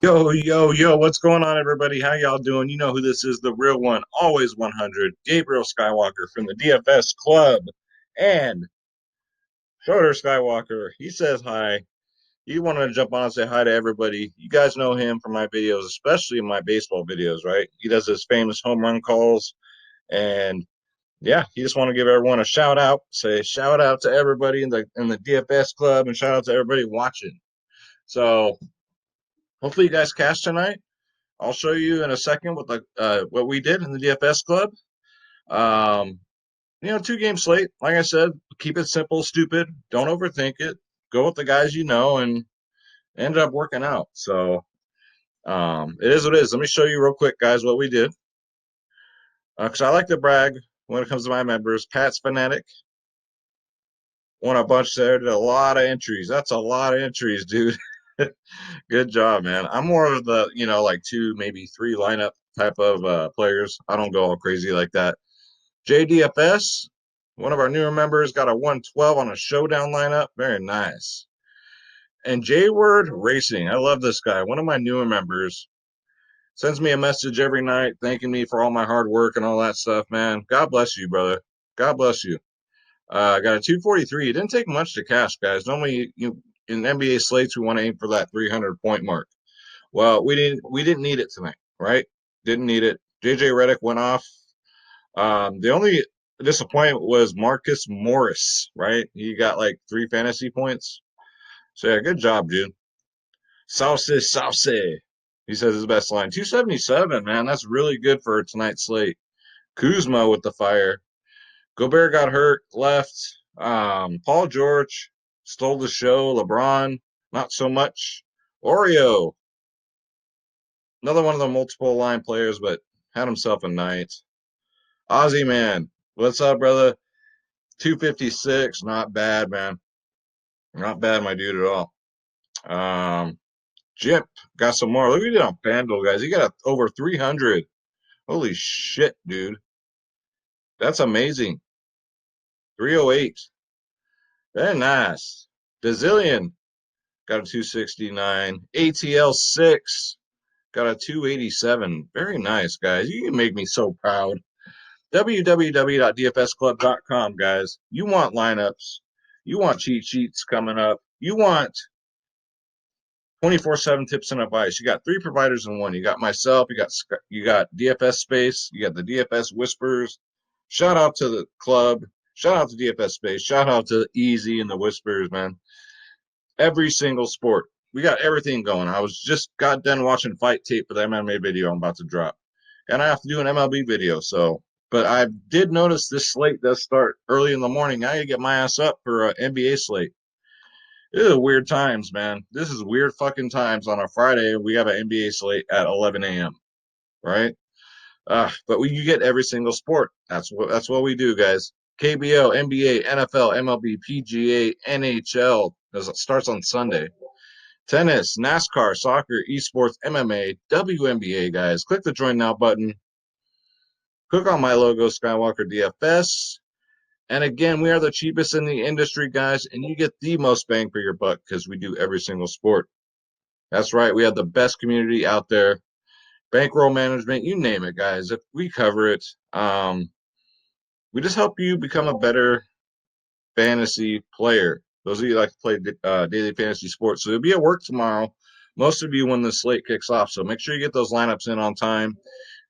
Yo, yo, yo, what's going on, everybody? How y'all doing? You know who this is, the real one, always 100, Gabriel Skywalker from the DFS Club. And Schroeder Skywalker, he says hi. He wanted to jump on and say hi to everybody. You guys know him from my videos, especially my baseball videos, right? He does his famous home run calls. And yeah, he just want to give everyone a shout out, say shout out to everybody in the DFS Club and shout out to everybody watching. So hopefully you guys cash tonight. I'll show you in a second what we did in the DFS club. Um, 2 game slate. Like I said, keep it simple, stupid. Don't overthink it. Go with the guys you know, and ended up working out. So it is what it is. Let me show you real quick, guys, what we did. Because I like to brag when it comes to my members. Pat's Fanatic won a bunch there. Did a lot of entries. That's a lot of entries, dude. Good job, man. I'm more of the, like two, maybe three lineup type of players. I don't go all crazy like that. JDFS, one of our newer members, got a 112 on a showdown lineup. Very nice. And J Word Racing, I love this guy. One of my newer members sends me a message every night thanking me for all my hard work and all that stuff, man. God bless you, brother. God bless you. Got a 243. It didn't take much to cash, guys. Normally, in NBA slates, we want to aim for that 300 point mark. Well, we didn't need it tonight, right? Didn't need it. JJ Redick went off. The only disappointment was Marcus Morris, right? He got like 3 fantasy points. So yeah, good job, dude. Sauce, sauce. He says his best line. 277, man. That's really good for tonight's slate. Kuzma with the fire. Gobert got hurt, left. Paul George stole the show. LeBron, not so much. Oreo, another one of the multiple line players, but had himself a night. Ozzy, man. What's up, brother? 256, not bad, man. Not bad, my dude, at all. Um, Jip got some more. Look at it on FanDuel, guys. He got over 300. Holy shit, dude. That's amazing. 308. Very nice. Bazillion got a 269. ATL 6 got a 287. Very nice, guys. You can make me so proud. www.dfsclub.com, guys. You want lineups. You want cheat sheets coming up. You want 24/7 tips and advice. You got three providers in one. You got myself, you got DFS Space, you got the DFS Whispers. Shout out to the club. Shout out to DFS Space. Shout out to Easy and the Whispers, man. Every single sport. We got everything going. I was just got done watching fight tape for the MMA video I'm about to drop. And I have to do an MLB video, so but I did notice this slate does start early in the morning. I gotta get my ass up for an NBA slate. This is weird times, man. This is weird fucking times on a Friday. We have an NBA slate at 11 a.m. Right? But you get every single sport. That's what we do, guys. KBO, NBA, NFL, MLB, PGA, NHL. It starts on Sunday. Tennis, NASCAR, soccer, esports, MMA, WNBA, guys. Click the join now button. Click on my logo, Skywalker DFS. And again, we are the cheapest in the industry, guys, and you get the most bang for your buck because we do every single sport. That's right. We have the best community out there. Bankroll management, you name it, guys. If we cover it, we just help you become a better fantasy player. Those of you like to play daily fantasy sports. So it'll be at work tomorrow. Most of you when the slate kicks off. So make sure you get those lineups in on time.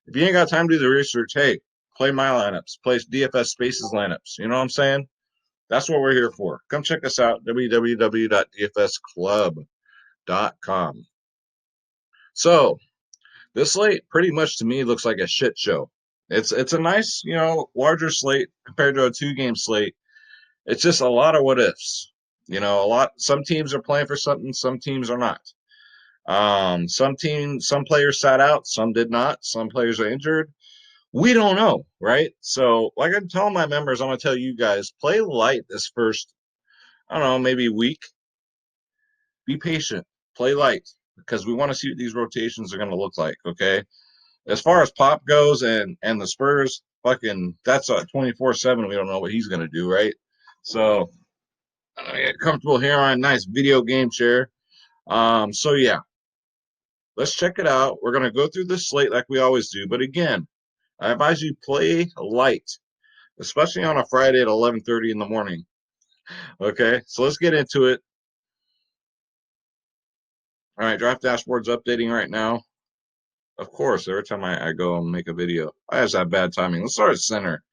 If you ain't got time to do the research, hey, play my lineups, play DFS Spaces lineups. You know what I'm saying? That's what we're here for. Come check us out, www.dfsclub.com. So this slate pretty much to me looks like a shit show. It's a nice, larger slate compared to a 2 game slate. It's just a lot of what ifs. A lot. Some teams are playing for something, some teams are not. Some players sat out, some did not. Some players are injured. We don't know, right? So, like I'm telling my members, I'm gonna tell you guys, play light this first. I don't know, maybe week. Be patient, play light because we want to see what these rotations are gonna look like. Okay. As far as Pop goes and the Spurs, fucking that's a 24/7. We don't know what he's gonna do, right? So I get comfortable here on a nice video game chair. So yeah, let's check it out. We're going to go through this slate like we always do. But again, I advise you play light, especially on a Friday at 11:30 in the morning. Okay, so let's get into it. All right, draft dashboard's updating right now. Of course, every time I go and make a video, I just have bad timing. Let's start at center.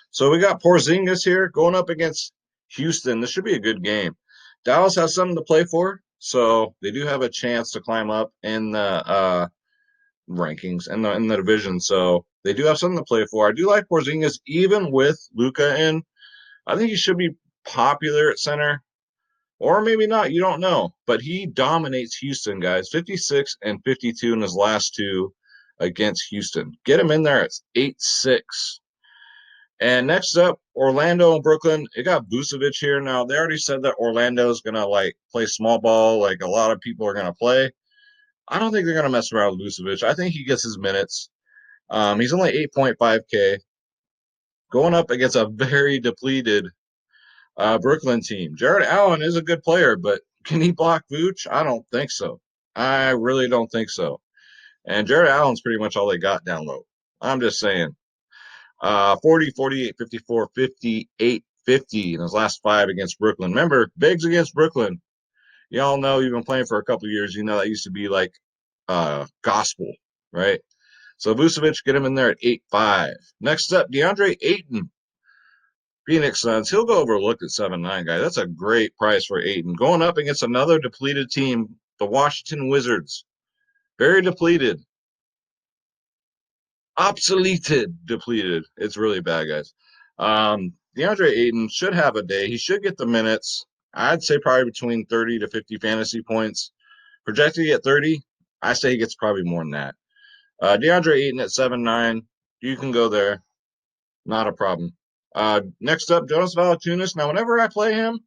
So we got Porzingis here going up against Houston. This should be a good game. Dallas has something to play for, so they do have a chance to climb up in the rankings and in the division. So they do have something to play for. I do like Porzingis, even with Luka in. I think he should be popular at center, or maybe not. You don't know, but he dominates Houston, guys. 56 and 52 in his last two against Houston. Get him in there at 8-6. And next up, Orlando and Brooklyn. It got Vucevic here. Now they already said that Orlando's gonna like play small ball, like a lot of people are gonna play. I don't think they're gonna mess around with Vucevic. I think he gets his minutes. He's only 8.5K going up against a very depleted Brooklyn team. Jared Allen is a good player, but can he block Vooch? I don't think so. I really don't think so. And Jared Allen's pretty much all they got down low. I'm just saying. 40, 48, 54, 58, 50 in his last five against Brooklyn. Remember, bigs against Brooklyn. Y'all know you've been playing for a couple years. You know that used to be like gospel, right? So Vucevic, get him in there at 8-5. Next up, DeAndre Ayton, Phoenix Suns. He'll go overlooked at 7-9, guys. That's a great price for Ayton. Going up against another depleted team, the Washington Wizards. Very depleted. Obsoleted, depleted. It's really bad, guys. DeAndre Ayton should have a day. He should get the minutes. I'd say probably between 30 to 50 fantasy points. Projected to get 30. I say he gets probably more than that. DeAndre Ayton at 7-9. You can go there. Not a problem. Next up, Jonas Valanciunas. Now, whenever I play him,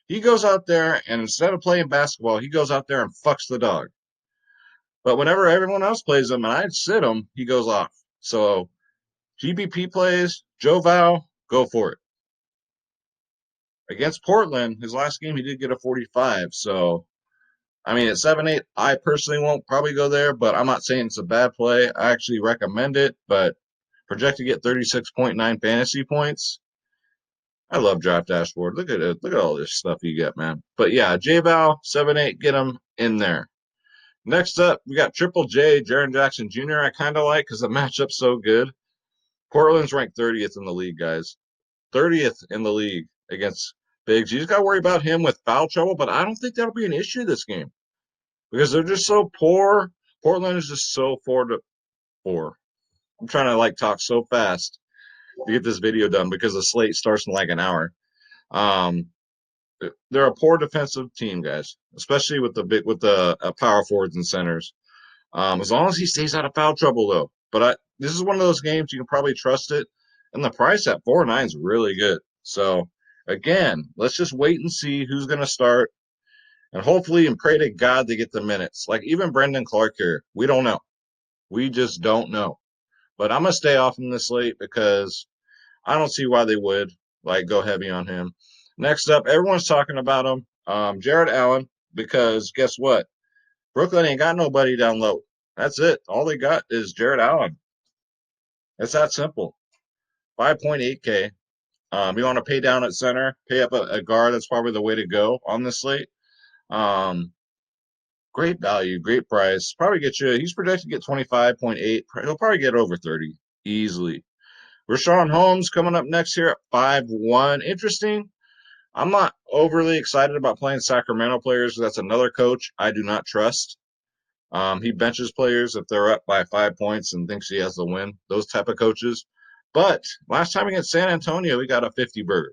he goes out there and instead of playing basketball, he goes out there and fucks the dog. But whenever everyone else plays him and I sit him, he goes off. So GBP plays, Joe Val, go for it. Against Portland, his last game, he did get a 45. So, I mean, at 7-8, I personally won't probably go there, but I'm not saying it's a bad play. I actually recommend it, but project to get 36.9 fantasy points. I love Draft Dashboard. Look at it. Look at all this stuff you get, man. But yeah, J Val, 7-8, get him in there. Next up, we got Triple J, Jaren Jackson Jr. I kind of like because the matchup's so good. Portland's ranked 30th in the league, guys. 30th in the league against bigs. You just got to worry about him with foul trouble, but I don't think that'll be an issue this game because they're just so poor. Portland is just so 4-4. I'm trying to like talk so fast to get this video done because the slate starts in like an hour. Um, they're a poor defensive team, guys, especially with the power forwards and centers. As long as he stays out of foul trouble, though. But this is one of those games you can probably trust it, and the price at 4-9 is really good. So again, let's just wait and see who's going to start, and hopefully and pray to God they get the minutes. Like even Brendan Clark here, we don't know. We just don't know. But I'm gonna stay off in this slate because I don't see why they would like go heavy on him. Next up, everyone's talking about him, Jared Allen, because guess what? Brooklyn ain't got nobody down low. That's it. All they got is Jared Allen. It's that simple. 5.8K. You want to pay down at center, pay up a guard. That's probably the way to go on this slate. Um, great value, great price. Probably get you. He's projected to get 25.8. He'll probably get over 30 easily. Rashawn Holmes coming up next here at 5-1. Interesting. I'm not overly excited about playing Sacramento players. That's another coach I do not trust. He benches players if they're up by 5 points and thinks he has the win. Those type of coaches. But last time against San Antonio, he got a 50 burger.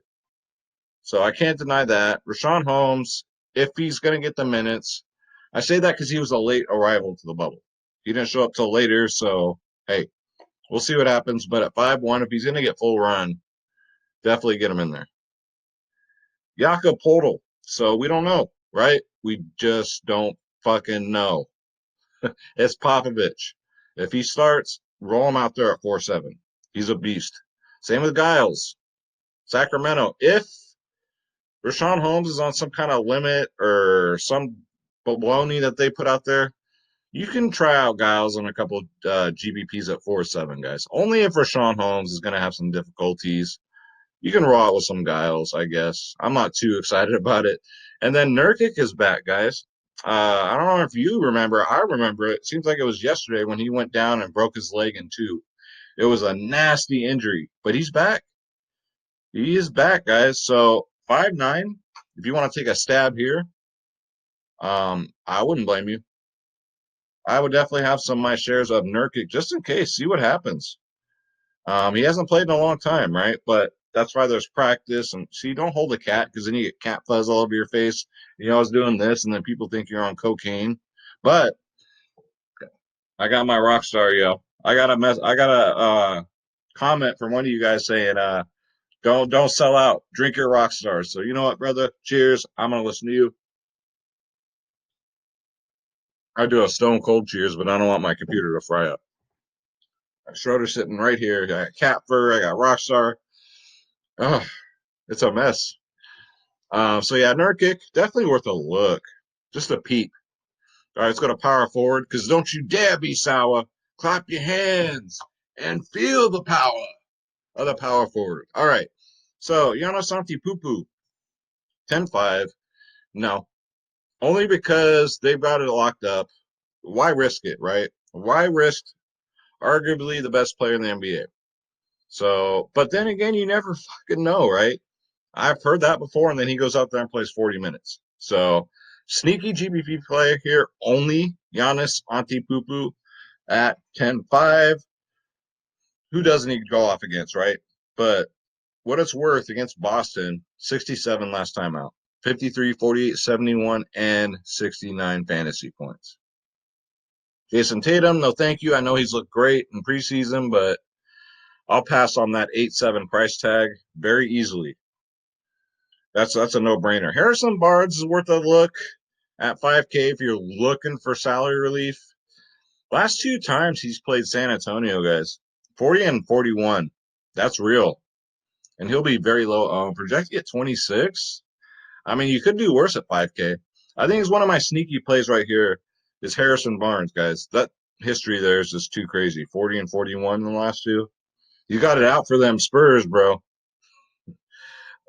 So I can't deny that. Rashawn Holmes, if he's going to get the minutes, I say that because he was a late arrival to the bubble. He didn't show up till later. So, hey, we'll see what happens. But at 5-1, if he's going to get full run, definitely get him in there. Jakob Poeltl. So we don't know, right? We just don't fucking know. It's Popovich. If he starts, roll him out there at 4-7. He's a beast. Same with Giles. Sacramento. If Rashawn Holmes is on some kind of limit or some baloney that they put out there, You can try out Giles on a couple GBPs at 4-7, guys. Only if Rashawn Holmes is going to have some difficulties. You can roll out with some Giles, I guess. I'm not too excited about it. And then Nurkic is back, guys. I don't know if you remember. I remember it. Seems like it was yesterday when he went down and broke his leg in two. It was a nasty injury, but he's back. He is back, guys. So 5'9", if you want to take a stab here, I wouldn't blame you. I would definitely have some of my shares of Nurkic just in case. See what happens. He hasn't played in a long time, right? But that's why there's practice. And see, don't hold a cat because then you get cat fuzz all over your face. You know, I was doing this, and then people think you're on cocaine. But I got my rock star, yo. I got a comment from one of you guys saying, don't sell out. Drink your rock stars. So you know what, brother? Cheers. I'm gonna listen to you. I do a stone cold cheers, but I don't want my computer to fry up. Schroeder's sitting right here. I got cat fur. I got rockstar. Oh, it's a mess. So yeah, Nurkic, definitely worth a look. Just a peep. All right, let's go to power forward because don't you dare be sour. Clap your hands and feel the power of the power forward. All right. So Giannis Antetokounmpo, 10-5. No, only because they've got it locked up. Why risk it, right? Why risk arguably the best player in the NBA? So, but then again, you never fucking know, right? I've heard that before, and then he goes out there and plays 40 minutes. So, sneaky GBP player here, only Giannis Antetokounmpo at 10-5. Who doesn't he go off against, right? But what it's worth against Boston, 67 last time out, 53, 48, 71, and 69 fantasy points. Jason Tatum, no thank you. I know he's looked great in preseason, but I'll pass on that 8-7 price tag very easily. That's a no-brainer. Harrison Barnes is worth a look at 5K if you're looking for salary relief. Last two times he's played San Antonio, guys, 40 and 41. That's real. And he'll be very low. Projected at 26. I mean, you could do worse at 5K. I think it's one of my sneaky plays right here is Harrison Barnes, guys. That history there is just too crazy. 40 and 41 in the last two. You got it out for them Spurs, bro.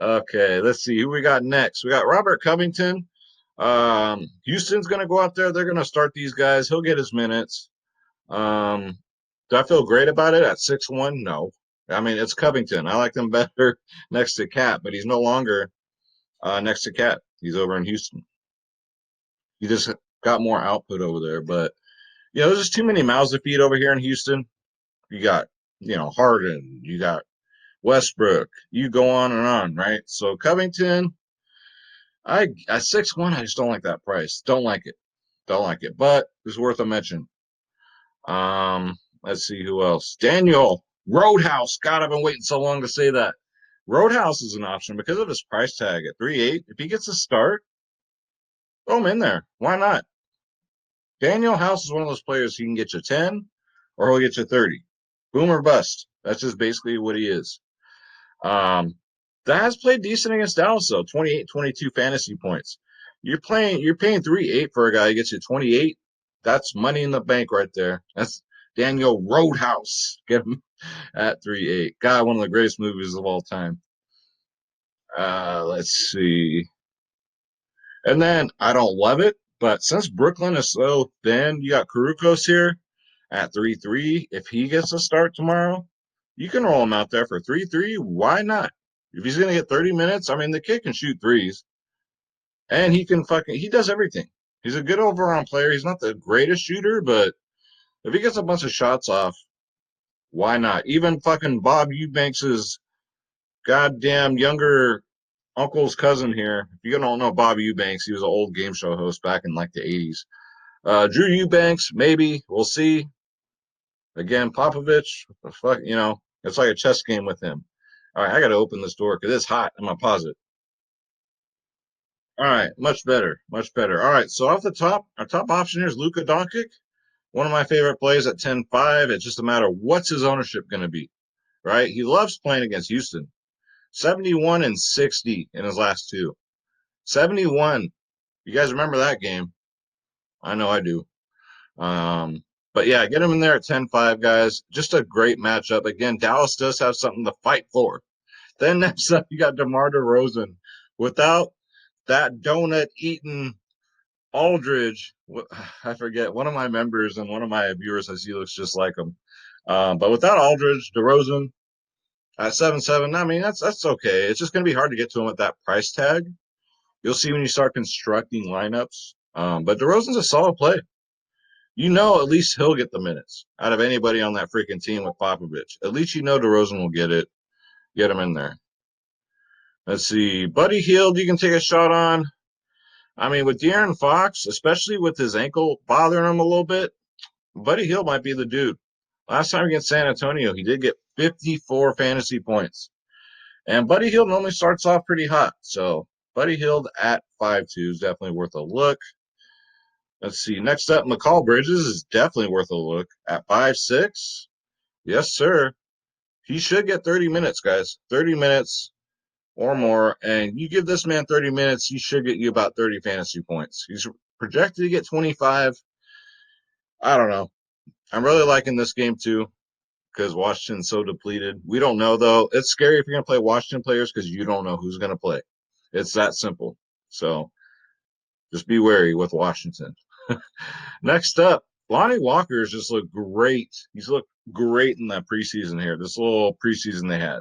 Okay, let's see who we got next. We got Robert Covington. Houston's going to go out there. They're going to start these guys. He'll get his minutes. Um, do I feel great about it at 6-1? No. I mean, it's Covington. I like them better next to Cat, but he's no longer next to Cat. He's over in Houston. He just got more output over there. But, you know, there's just too many mouths to feed over here in Houston. You got, you know, Harden. You got Westbrook. You go on, right? So Covington, I at 6-1, I just don't like that price. Don't like it. Don't like it. But it's worth a mention. Let's see who else. Daniel Roadhouse. God, I've been waiting so long to say that. Roadhouse is an option because of his price tag at 3.8. If he gets a start, throw him in there. Why not? Daniel House is one of those players he can get you 10 or he'll get you 30. Boom or bust. That's just basically what he is. Um, that has played decent against Dallas though. 28, 22 fantasy points. You're paying 3.8 for a guy who gets you 28. That's money in the bank right there. That's Daniel Roadhouse. Get him at 3.8. God, one of the greatest movies of all time. Let's see. And then I don't love it, but since Brooklyn is so thin, you got Karukos here at 3-3. If he gets a start tomorrow, you can roll him out there for 3-3. Why not? If he's gonna get 30 minutes, I mean the kid can shoot threes. And he does everything. He's a good overall player. He's not the greatest shooter, but if he gets a bunch of shots off, why not? Even fucking Bob Eubanks's goddamn younger uncle's cousin here. If you don't know Bob Eubanks, he was an old game show host back in like the 80s. Drew Eubanks, maybe. We'll see. Again, Popovich, fuck, you know, it's like a chess game with him. All right, I got to open this door because it's hot. I'm going to pause it. All right, much better, much better. All right, so off the top, our top option here is Luka Doncic. One of my favorite plays at 10-5. It's just a matter of what's his ownership going to be, right? He loves playing against Houston. 71 and 60 in his last two. 71. You guys remember that game? I know I do. But yeah, get him in there at 10-5, guys. Just a great matchup. Again, Dallas does have something to fight for. Then next up, you got DeMar DeRozan. Without that donut eating Aldridge, I forget, one of my members and one of my viewers says he looks just like him. But without Aldridge, DeRozan at 7-7, I mean, that's okay. It's just going to be hard to get to him at that price tag. You'll see when you start constructing lineups. But DeRozan's a solid play. You know, at least he'll get the minutes out of anybody on that freaking team with Popovich. At least you know DeRozan will get it. Get him in there. Let's see. Buddy Hield, you can take a shot on. I mean, with De'Aaron Fox, especially with his ankle bothering him a little bit, Buddy Hield might be the dude. Last time against San Antonio, he did get 54 fantasy points. And Buddy Hield normally starts off pretty hot. So Buddy Hield at 5-2 is definitely worth a look. Let's see. Next up, McCall Bridges is definitely worth a look at 5-6. Yes, sir. He should get 30 minutes, guys. 30 minutes or more. And you give this man 30 minutes, he should get you about 30 fantasy points. He's projected to get 25. I don't know. I'm really liking this game, too, because Washington's so depleted. We don't know, though. It's scary if you're going to play Washington players because you don't know who's going to play. It's that simple. So just be wary with Washington. Next up, Lonnie Walker's just looked great. He's looked great in that preseason here, this little preseason they had.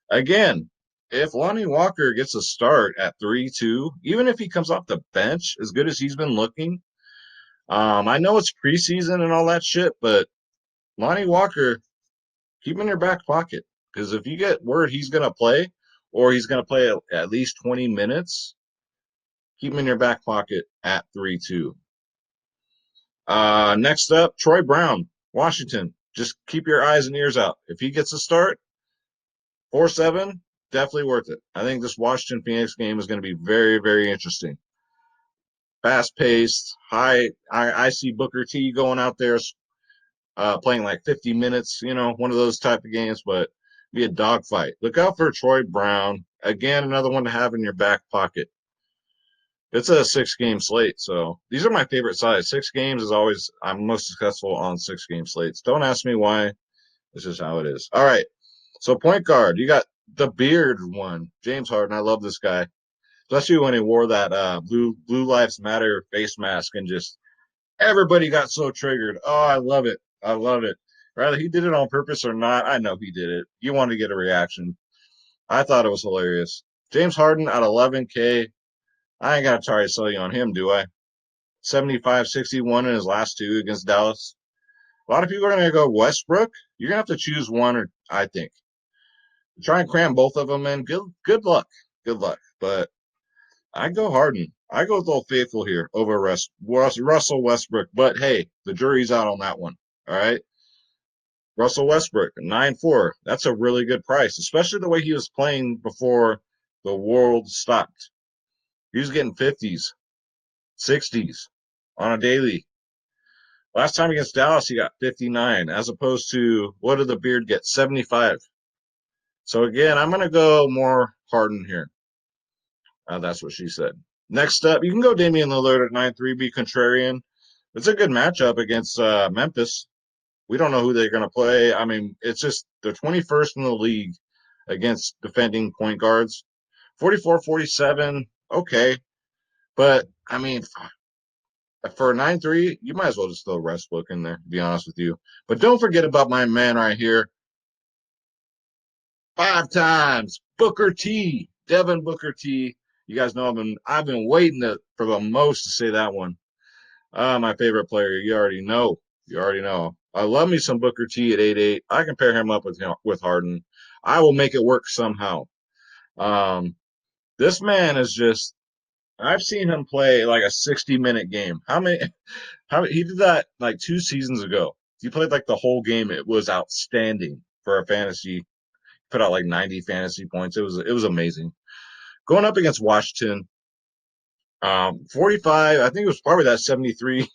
Again, if Lonnie Walker gets a start at 3-2, even if he comes off the bench, as good as he's been looking, I know it's preseason and all that shit, but Lonnie Walker, keep him in your back pocket. Because if you get word he's going to play, or he's going to play at least 20 minutes, keep him in your back pocket at 3-2. Next up, Troy Brown, Washington. Just keep your eyes and ears out. If he gets a start, 4-7, definitely worth it. I think this Washington Phoenix game is going to be very, very interesting. Fast-paced, high. I see Booker T going out there playing like 50 minutes, one of those type of games, but be a dogfight. Look out for Troy Brown. Again, another one to have in your back pocket. It's a 6-game slate, so these are my favorite size. 6 games is always, I'm most successful on 6-game slates. Don't ask me why. This is how it is. All right, so point guard, you got the beard one, James Harden. I love this guy, especially when he wore that Blue Lives Matter face mask and just everybody got so triggered. Oh, I love it. I love it. Rather he did it on purpose or not, I know he did it. You want to get a reaction. I thought it was hilarious. James Harden at 11K. I ain't got to try to sell you on him, do I? 75-61 in his last 2 against Dallas. A lot of people are going to go Westbrook. You're going to have to choose one, or I think. Try and cram both of them in. Good luck. Good luck. But I go Harden. I go with Old Faithful here over Russell Westbrook. But hey, the jury's out on that one. All right. Russell Westbrook, 9-4. That's a really good price, especially the way he was playing before the world stopped. He was getting 50s, 60s on a daily. Last time against Dallas, he got 59, as opposed to, what did the beard get? 75. So again, I'm going to go more Harden here. That's what she said. Next up, you can go Damian Lillard at 9-3, be contrarian. It's a good matchup against Memphis. We don't know who they're going to play. I mean, it's just they're 21st in the league against defending point guards. 44-47, okay. But, I mean, for a 9-3, you might as well just throw Westbrook in there, to be honest with you. But don't forget about my man right here. 5 times, Booker T, Devin Booker T. You guys know I've been waiting for the most to say that one. My favorite player. You already know. You already know. I love me some Booker T at 8-8. I can pair him up with Harden. I will make it work somehow. This man is just. I've seen him play like a 60-minute game. How many? He did that like 2 seasons ago. He played like the whole game. It was outstanding for a fantasy. Put out like 90 fantasy points. It was amazing. Going up against Washington, 45, I think it was probably that 73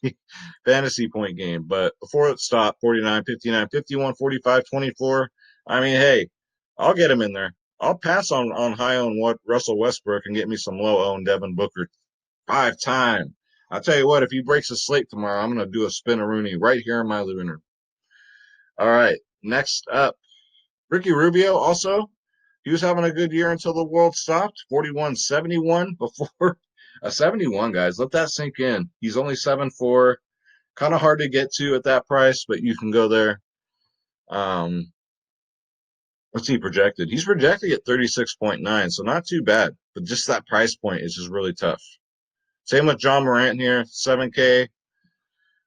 fantasy point game, but before it stopped, 49, 59, 51, 45, 24. I mean, hey, I'll get him in there. I'll pass on high on what Russell Westbrook and get me some low on Devin Booker 5 time. I'll tell you what, if he breaks a slate tomorrow, I'm going to do a spin-a-rooney right here in my living room. All right, next up, Ricky Rubio also. He was having a good year until the world stopped. 41-71 before a 71, guys. Let that sink in. He's only 7'4". Kind of hard to get to at that price, but you can go there. What's he projected? He's projected at 36.9, so not too bad. But just that price point is just really tough. Same with John Morant here, 7K.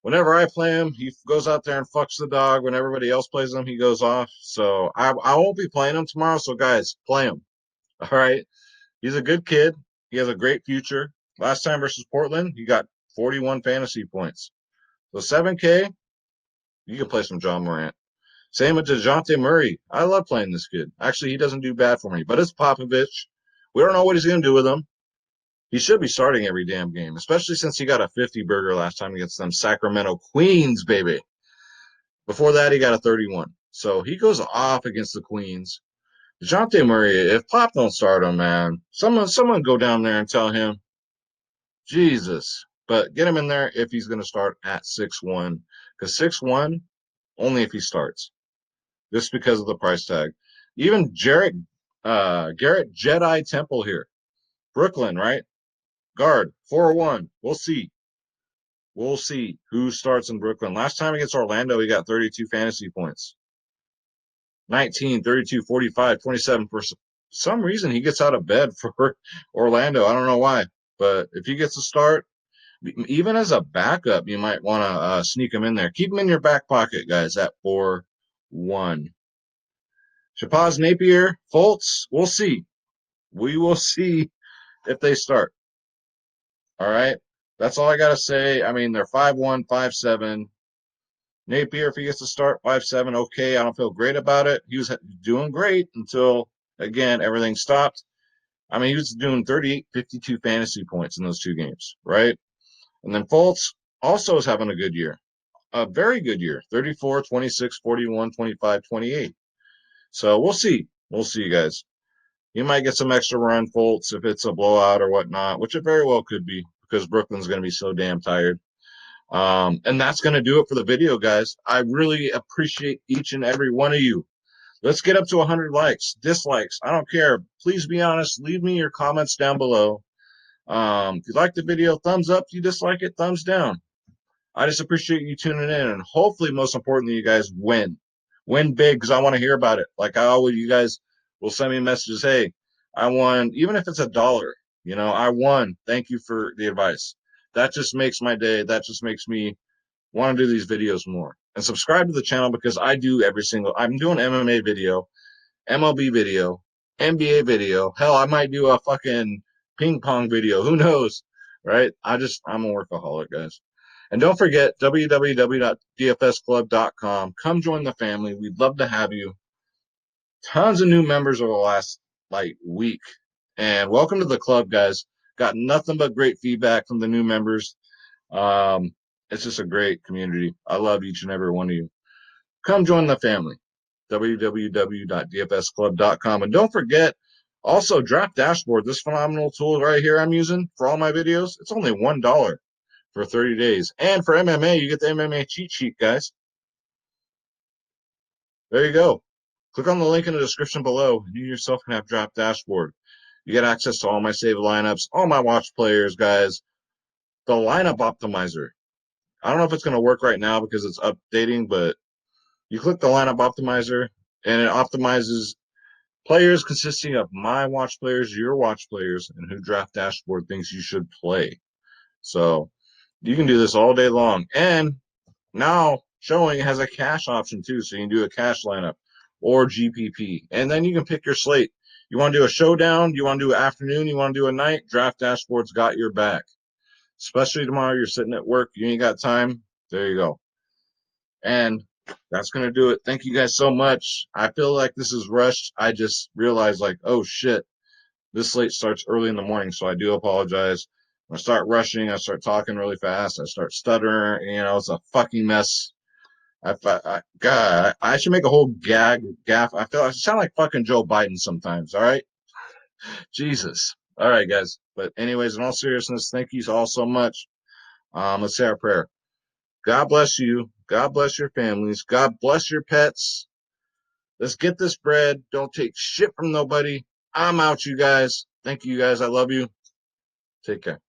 Whenever I play him, he goes out there and fucks the dog. When everybody else plays him, he goes off. So I won't be playing him tomorrow. So guys, play him. All right. He's a good kid. He has a great future. Last time versus Portland, he got 41 fantasy points. So 7K, you can play some John Morant. Same with DeJounte Murray. I love playing this kid. Actually, he doesn't do bad for me, but it's Popovich. We don't know what he's going to do with him. He should be starting every damn game, especially since he got a 50 burger last time against them Sacramento Queens, baby. Before that, he got a 31. So he goes off against the Queens. DeJounte Murray, if Pop don't start him, man, someone go down there and tell him, Jesus. But get him in there if he's going to start at 6'1", because 6'1", only if he starts, just because of the price tag. Even Garrett Jedi Temple here, Brooklyn, right? Guard, 401. We'll see. We'll see who starts in Brooklyn. Last time against Orlando, he got 32 fantasy points. 19, 32, 45, 27. For some reason, he gets out of bed for Orlando. I don't know why. But if he gets a start, even as a backup, you might want to sneak him in there. Keep him in your back pocket, guys, at 4-1. Shabazz Napier, Fultz, we'll see. We will see if they start. All right. That's all I got to say. I mean, they're 5'1", 5'7". Napier, if he gets to start 5'7", okay. I don't feel great about it. He was doing great until, again, everything stopped. I mean, he was doing 38, 52 fantasy points in those two games, right? And then Fultz also is having a good year, a very good year, 34, 26, 41, 25, 28. So we'll see. We'll see, guys. You might get some extra run, Fultz, if it's a blowout or whatnot, which it very well could be because Brooklyn's going to be so damn tired. And that's going to do it for the video, guys. I really appreciate each and every one of you. Let's get up to 100 likes, dislikes. I don't care. Please be honest. Leave me your comments down below. If you like the video, thumbs up. If you dislike it, thumbs down. I just appreciate you tuning in. And hopefully, most importantly, you guys win. Win big because I want to hear about it. Like I always, you guys will send me messages. Hey, I won, even if it's $1. I won. Thank you for the advice. That just makes my day. That just makes me want to do these videos more. And subscribe to the channel because I do I'm doing MMA video, MLB video, NBA video. Hell, I might do a fucking ping pong video. Who knows? Right? I'm a workaholic, guys. And don't forget, www.dfsclub.com. Come join the family. We'd love to have you. Tons of new members over the last week. And welcome to the club, guys. Got nothing but great feedback from the new members. It's just a great community. I love each and every one of you. Come join the family. www.dfsclub.com. And don't forget, also Draft Dashboard, this phenomenal tool right here I'm using for all my videos. It's only $1 for 30 days. And for MMA, you get the MMA cheat sheet, guys. There you go. Click on the link in the description below, and you yourself can have Draft Dashboard. You get access to all my saved lineups, all my watch players, guys. The lineup optimizer. I don't know if it's going to work right now because it's updating, but you click the lineup optimizer, and it optimizes players consisting of my watch players, your watch players, and who Draft Dashboard thinks you should play. So you can do this all day long. And now showing has a cash option too, so you can do a cash lineup or GPP. And then you can pick your slate. You want to do a showdown? You want to do an afternoon? You want to do a night? Draft Dashboard's got your back. Especially tomorrow, you're sitting at work, you ain't got time. There you go. And that's going to do it. Thank you guys so much. I feel like this is rushed. I just realized, oh, shit, this slate starts early in the morning, so I do apologize. I start rushing. I start talking really fast. I start stuttering. It's a fucking mess. God, I should make a whole gaff. I sound like fucking Joe Biden sometimes, all right? Jesus. All right, guys. But anyways, in all seriousness, thank you all so much. Let's say our prayer. God bless you. God bless your families. God bless your pets. Let's get this bread. Don't take shit from nobody. I'm out, you guys. Thank you, guys. I love you. Take care.